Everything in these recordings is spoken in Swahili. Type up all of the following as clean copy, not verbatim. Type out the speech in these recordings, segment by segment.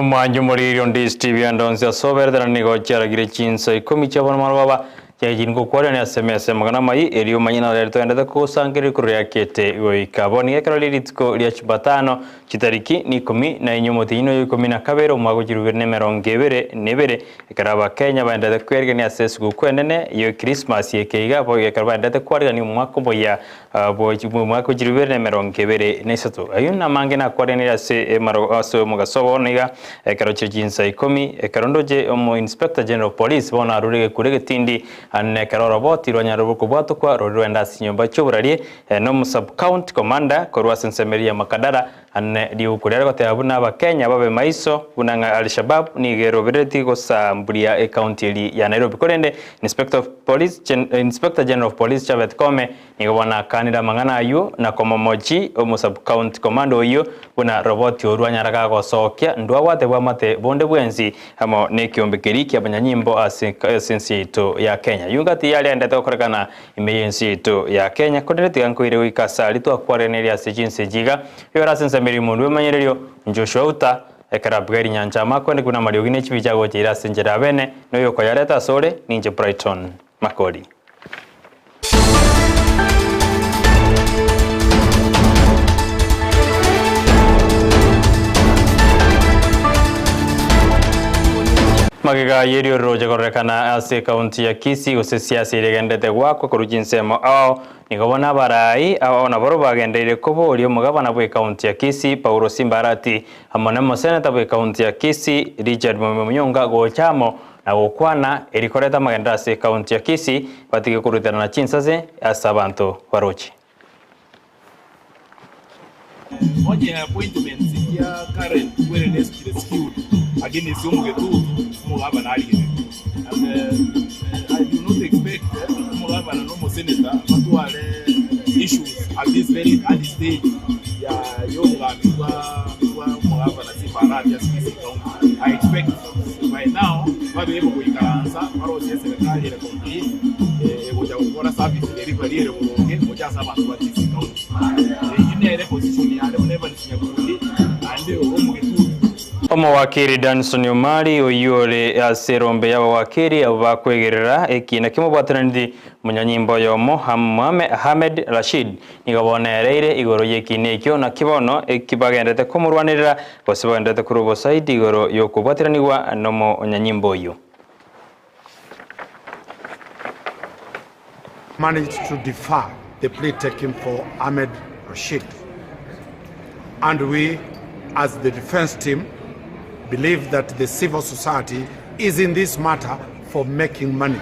Manju Mori on this TV and on the sober than nego charagiri Chinsa, Ikomi Chavan Jajingo Korean SMS Maganamai, Elio Manina Leto and the Kosankiri Kuriakete, Carboni Ekaralitko, Riach Batano, Chitariki, Nikomi, Nainumotino, Yukomina Cavero, Magoju Nemeron Gevere, Nevere, Karaba Kenya, and the Quergan assess Guquene, your Christmas, Yekega, Boy Carvanda, the Quarian Makoboya, Boy Makoju Nemeron Gevere, Nesato. Ayuna Mangana Quadenia say Maroso Mogaso Nega, Ekaroche Jinsa Ikomi, Ekarondoje, Omo Inspector General Police, Bona Rure Kuregetindi. And Karorobot, Ironya Rukubato, Roruenda Senior Bachurari, Nom Sub Count Commander, Korwasan Semeria Makadara, and Diu Kurego Abuna, Kenya, Babe Maiso, Unanga Al Shabab, Nigero Vereti, Gosa, Buria, County, Yanero Korende, Inspector General of Police Chavet Come, Niwana Canada Mangana, you, Nakoma Moji, Omo Sub Count Commando, you, Una Robot, Ruanya Ragago Sokia, and Dua, the Wamate, Bonde Wenzi, Amo Nekium Bekiriki, Abanyanimbo, as to ya Kenya. Yungati yale andata okoragana emergency to ya Kenya. Kodete gankuire wikasa litu akwareneria sejinse jiga. Yora sensa meri mundu manyererio Joshua Auta ekarabgari nyanchama kwende kuna mariogine chibijago jira senjera bene no yoko yareta sore ninje Brighton Makori. Magiga yerio roja korekana ase kaunti ya Kisii usesiasi iregendete gwako kurujinsemo ao nikobona barai ao naboro bagendere kobo uri mugabana bwe kaunti ya Kisii Paulo Simbarati amona moseneta bwe kaunti ya Kisii Richard Munyonga gochamo na gukwana erikoreta magenda ase kaunti ya Kisii batige kurutana na Chinsa asabanto warochi. Moja appointments ya current where rescued again is tu mugaba na ali and I do not expect mugaba na no senator matuale issues at this very early stage ya yoga kwa mugaba na Simbarati ya Kisii County. I expect by now babe ebo kuikaanza maro serikali ile complete ngoja ukora service delivery ile bonge ngoja saba watu wa Kisii County ile position ya never nisinyakuli ande omugetu Omo wakiri Danson Omari oyore aserombe yaba wakiri abakwegerera ekina kimubwatanandi munyanyimbo yomo Ahmed Rashid nigabonereire igoro yekine ekyo na kibono ekibagendete kumurwanirira bosebandete kurubo side igoro yokubwatanirwa nomo nyanyimbo yo. Managed to defer the plea taken for Ahmed Rashid, and we as the defense team believe that the civil society is in this matter for making money.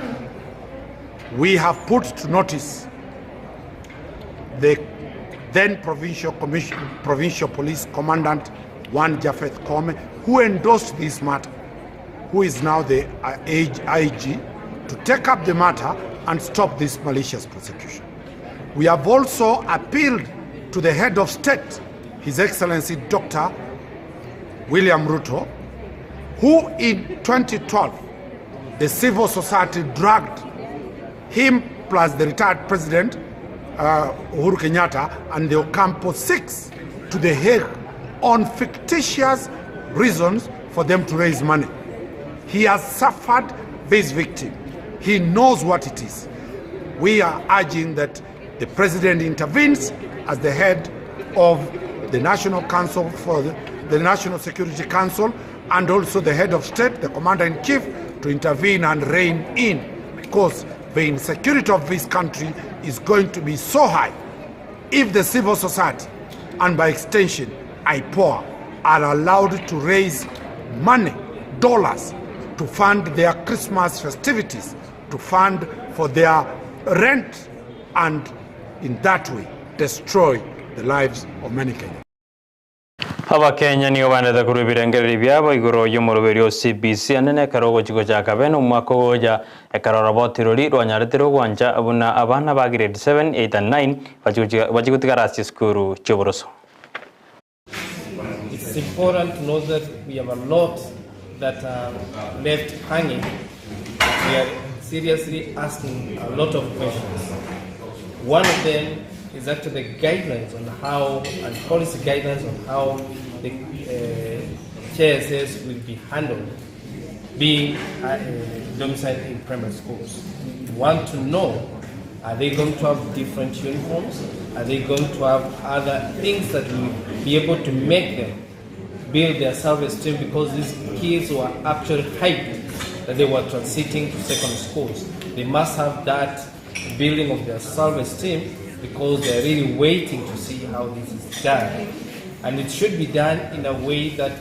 We have put to notice the then provincial police commandant One Japheth Kome, who endorsed this matter, who is now the IG, to take up the matter and stop this malicious prosecution. We have also appealed to the head of state, His Excellency Dr. William Ruto, who in 2012, the civil society dragged him plus the retired president, Uhuru Kenyatta, and the Ocampo 6 to The Hague on fictitious reasons for them to raise money. He has suffered this victim. He knows what it is. We are urging that the president intervenes as the head of the National Council for the National Security Council, and also the head of state, the commander-in-chief, to intervene and rein in, because the insecurity of this country is going to be so high if the civil society, and by extension IPOA, are allowed to raise money, dollars, to fund their Christmas festivities, to fund for their rent, and in that way destroy the lives of many Kenyans. Aba Kenya niyo bandata kurubirengeri byabo igoro y'umuroberio CBC anene karogo kigo cyakabeno mwako goja ekarorobotiro rwanyaretero gwanja abuna abana ba grade 7 8 and 9 bajigutigara skuru cyoboroso. It's important to know that we have a lot that are left hanging. We are seriously asking a lot of questions. One of them is actually the guidelines on how, and policy guidelines on how the KSS will be handled being domiciled in primary schools. We want to know, are they going to have different uniforms? Are they going to have other things that will be able to make them build their self-esteem, because these kids were actually hyped that they were transiting to secondary schools. They must have that building of their self-esteem because they're really waiting to see how this is done. And it should be done in a way that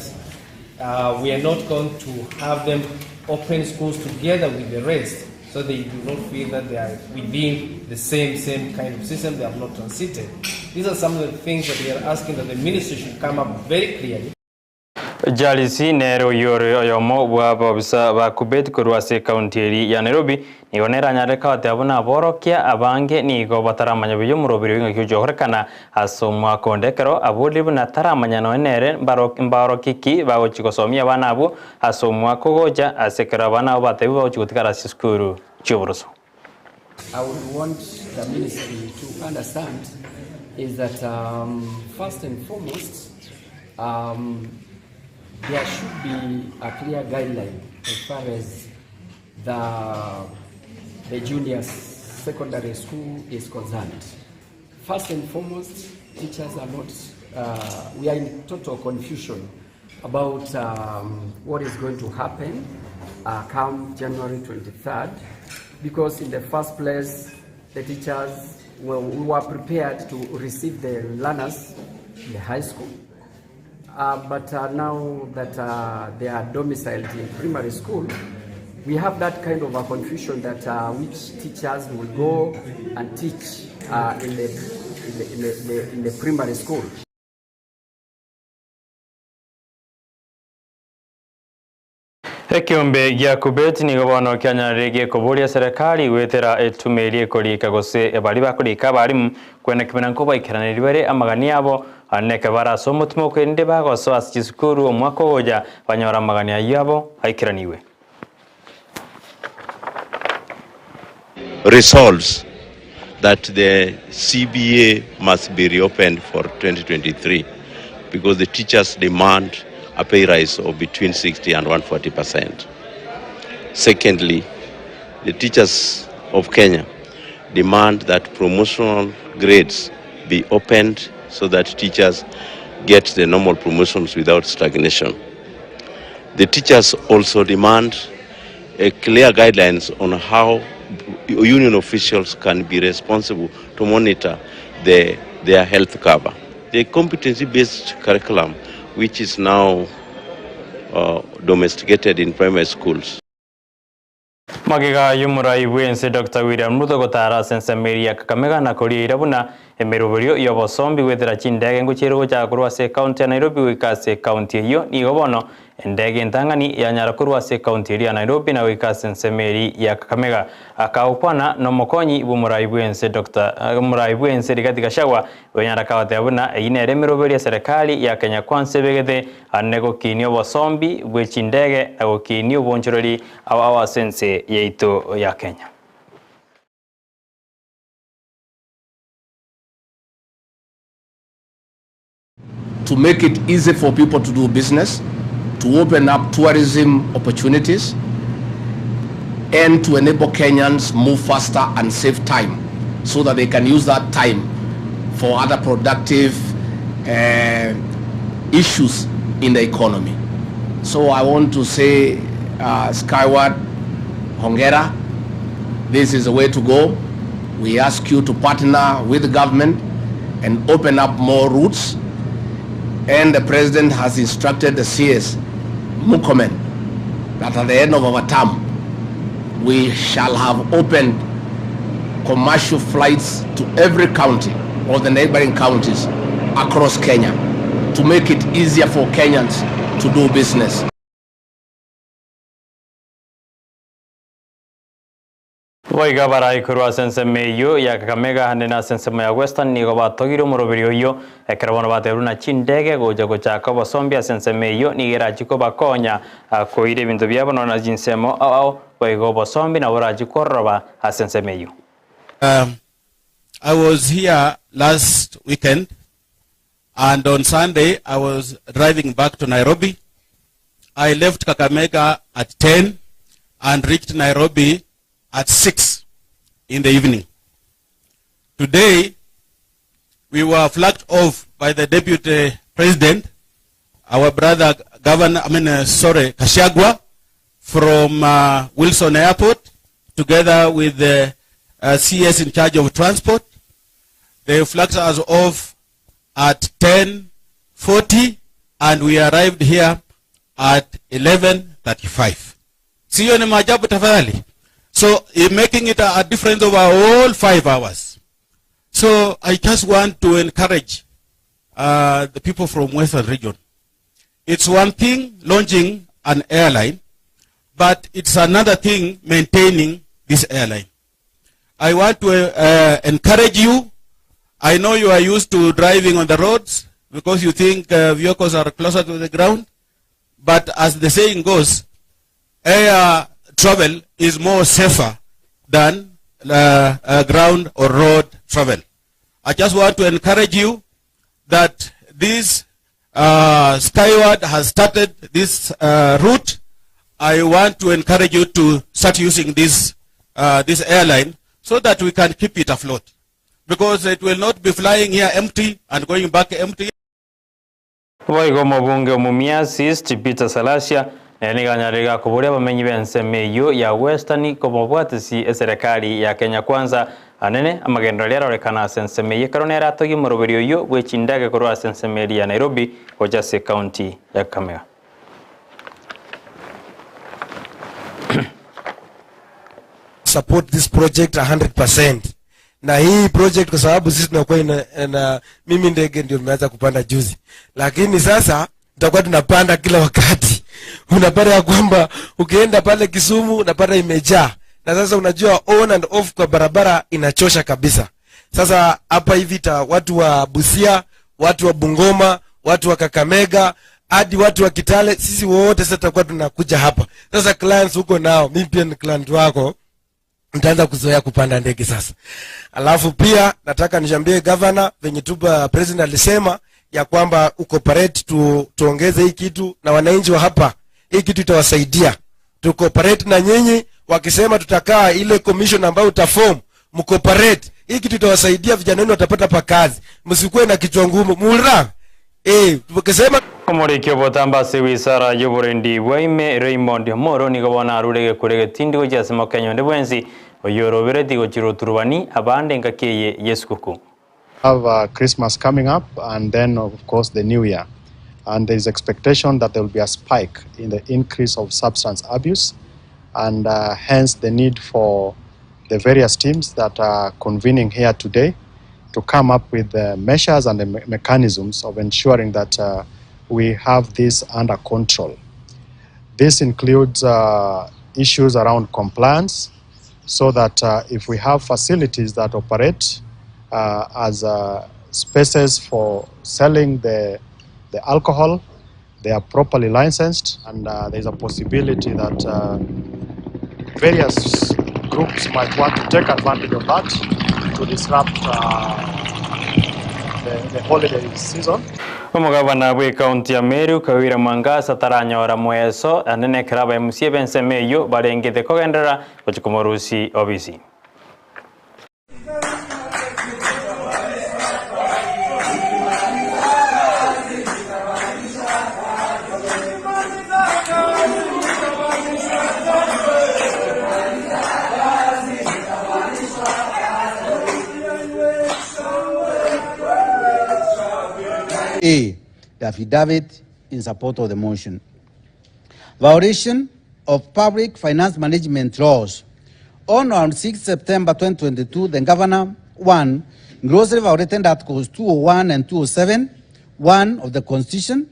we are not going to have them open schools together with the rest, so they do not feel that they are within the same kind of system, they have not transited. These are some of the things that we are asking that the ministry should come up very clearly. Jalisi nero yore yomo bwa bisa bakubet kurwase county ya Nairobi ni onera nyareka watabona borokia abange ni go bataramanya byo murobiri winga kyo horekana asomwa kondekero abolibu na taramanya no nere mbaro kiki bawo chikosomia bana abo asomwa kogoja asekera bana batebu bawo chikutikara siskuru chobroso. I would want the ministry to understand is that first and foremost there should be a clear guideline as far as the junior secondary school is concerned. First and foremost, teachers are not, we are in total confusion about what is going to happen come January 23rd, because in the first place, the teachers we were prepared to receive the learners in the high school. But now that they are domiciled in primary school, we have that kind of a confusion that which teachers will go and teach in the primary school. Ekiombe gya kubeti ni gobono Kenya rege koboria serikali wetera etumerie kolika gose ebali bakolika balimu kwena kibena nkoba ikiraniribere amagani yabo aneke baraso mutimo kwende bagoso asizukuru omwako hoja banyora amagani yabo aikiraniwe. Resolves that the CBA must be reopened for 2023 because the teachers demand a pay rise of between 60 and 140%. Secondly, the teachers of Kenya demand that promotional grades be opened so that teachers get the normal promotions without stagnation. The teachers also demand a clear guidelines on how union officials can be responsible to monitor their health cover. The competency-based curriculum, which is now domesticated in primary schools. Magiga yumurai wense Dr. William Ruto gotara sensemeri Kakamega na Korea irabuna emeruburio yobosombi wethera chindege nguchiro cha kurwase county ya Nairobi wikase county hiyo ni gobono ndege ntangani ya nyarakurwase county ya Nairobi na wikase sensemeri ya Kakamega akaupana no mokonyi bumurai wense Dr. murai wense Rigathi Gachagua wenyara kawate abuna inere meruburio serikali ya Kenya Kwanza begede anego kinyo bosombi bwechindege ago kinyo bonchorori awa sense yeito ya Kenya. To make it easy for people to do business, to open up tourism opportunities, and to enable Kenyans move faster and save time so that they can use that time for other productive issues in the economy. So I want to say skyward, hongera, this is the way to go. We ask you to partner with the government and open up more routes. And the president has instructed the CS, Mukomen, that at the end of our term, we shall have opened commercial flights to every county or the neighboring counties across Kenya to make it easier for Kenyans to do business. Waiga barai kurwa sensemeyo ya Kakamega handena sensema ya Western ni goba togiro morobirio yo ekrabono bateruna chindege goja gochaka bosombi sensemeyo ni gerachiko bakonya koire bintu byabona na jinsemo au waigo bosombi na waraji koroba sensemeyo. I was here last weekend and on Sunday I was driving back to Nairobi I left Kakamega at 10 and reached Nairobi at 6 in the evening. Today, we were flagged off by the Deputy President, our brother Kashagwa, from Wilson Airport, together with the CS in charge of transport. They flagged us off at 10:40, and we arrived here at 11:35. Siyo ni maajabu tafadhali. So, making it a difference of all 5 hours. So, I just want to encourage the people from Western region. It's one thing launching an airline, but it's another thing maintaining this airline. I want to encourage you. I know you are used to driving on the roads because you think vehicles are closer to the ground. But as the saying goes, air travel is more safer than ground or road travel. I just want to encourage you that this Skyward has started this route. I want to encourage you to start using this airline so that we can keep it afloat, because it will not be flying here empty and going back empty. Waigo mubunge omumiasis Peter Salasia niganyariga kuburia bamenyi bensemeyo ya Western komobwatisi eserikali ya Kenya Kwanza anene amagendo rya rorekana sensemeye karonera atogi muroberio yo gwechindage korwa sensemeri ya Nairobi Ojase County ya Kakamega. Support this project 100%. Na hii project kwa sababu sisi tunakuwa na mimi ndege ndio nimeanza kupanda juzi. Lakini sasa tutakuwa tunapanda kila wakati. Unapata ya kwamba ukienda pale Kisumu unapata imejaa. Na sasa unajua on and off kwa barabara inachosha kabisa. Sasa hapa hivi watu wa Busia, watu wa Bungoma, watu wa Kakamega, hadi watu wa Kitale, sisi wote sasa tutakuwa tunakuja hapa. Sasa clients huko nao, mimi pia ni client wako. Nitaanza kuzoea kupanda ndege sasa. Alafu pia nataka nishambie governor venye tuba president alisema ya kwamba ucooperate tuongeze hii kitu na wananchi wa hapa. Hii kitu itawasaidia. Tucooperate na nyinyi, wakisema tutakaa ile commission ambayo utaform, mcooperate. Hii kitu itawasaidia, vijana wenu watapata pa kazi. Msikuwe na kichwa ngumu. Mulra. Tukisema Omorikyo botamba se wisara yoborendi waime Raymond Moro ni gobona arurege kurege tindi go jasema Kenya ndebwenzi oyorobere digo chiroturubani abande ngakeye yeskuku. Have Christmas coming up, and then of course the New Year, and there is expectation that there will be a spike in the increase of substance abuse, and hence the need for the various teams that are convening here today to come up with the measures and the mechanisms of ensuring that we have this under control. This includes issues around compliance, so that if we have facilities that operate as spaces for selling the alcohol, they are properly licensed, and there's a possibility that various groups might want to take advantage of that to disrupt the holiday season. Omugabana bwe county ya Meru Kawira Mangasa taranyora mweso anene kraba MC bensemeyo barengete kogendera kuchikomorusi obisi. A, the affidavit in support of the motion. Violation of public finance management laws. On around 6 September 2022, the Governor, 1, grossly violated Articles 201 and 207, 1 of the Constitution,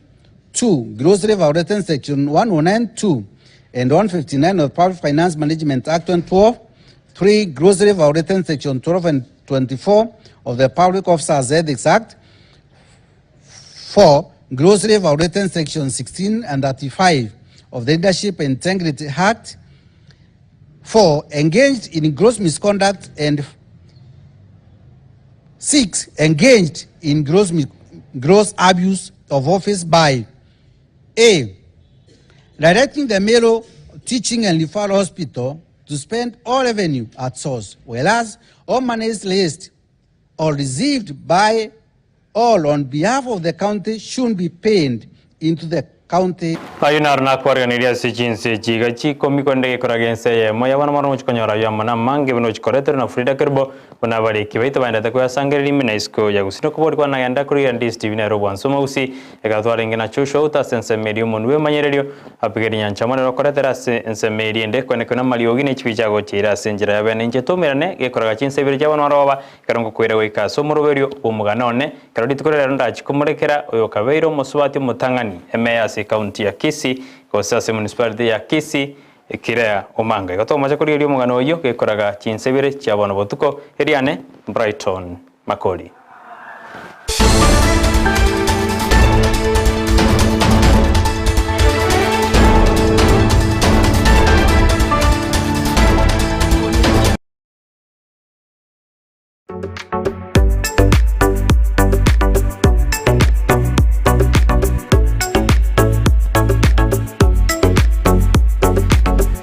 2, grossly violated Section 109(2) and 159 of the Public Finance Management Act 2012, 3, grossly violated Section 12 and 24 of the Public Officers Ethics Act, 4, grossly violating Section 16 and 35 of the Leadership and Integrity Act. 4, engaged in gross misconduct, and 6, engaged in gross abuse of office by A, directing the Mero Teaching and Referral Hospital to spend all revenue at source, whereas all monies raised or received by all on behalf of the county should be paid into the county. Ayunar na kuarganiria si Chinsa chiga chi Ikomi konde koragense ye moya wana mara muchikonyora ya mana mange bino chikoretere na Frida Kerbo kuna bali kibaita baenda takuya sangeri mina isko ya gusino kubori kwa naganda kuri ya Ndizi TV na robo ansoma usi ekatwara ingena chusho Auta sense medio monwe manyererio apigeri nyanchamone rokoretera sense medio ende kwene kuna maliogi ne chipicha go chira senjira ya bene nje tomerane gekoraga Chinsa ibiri jabana waroba karongo kwera weka somuroberio umuganone karodi tukorera ndachi kumurekera oyo kabeiro musubati mutangani emeya County ya Kisii kwa sasa municipality ya Kisii kirea omanga gato macha kuri rio mugano yo gekoraga Chinsa ibere cyabona botuko eriane Brighton Makori.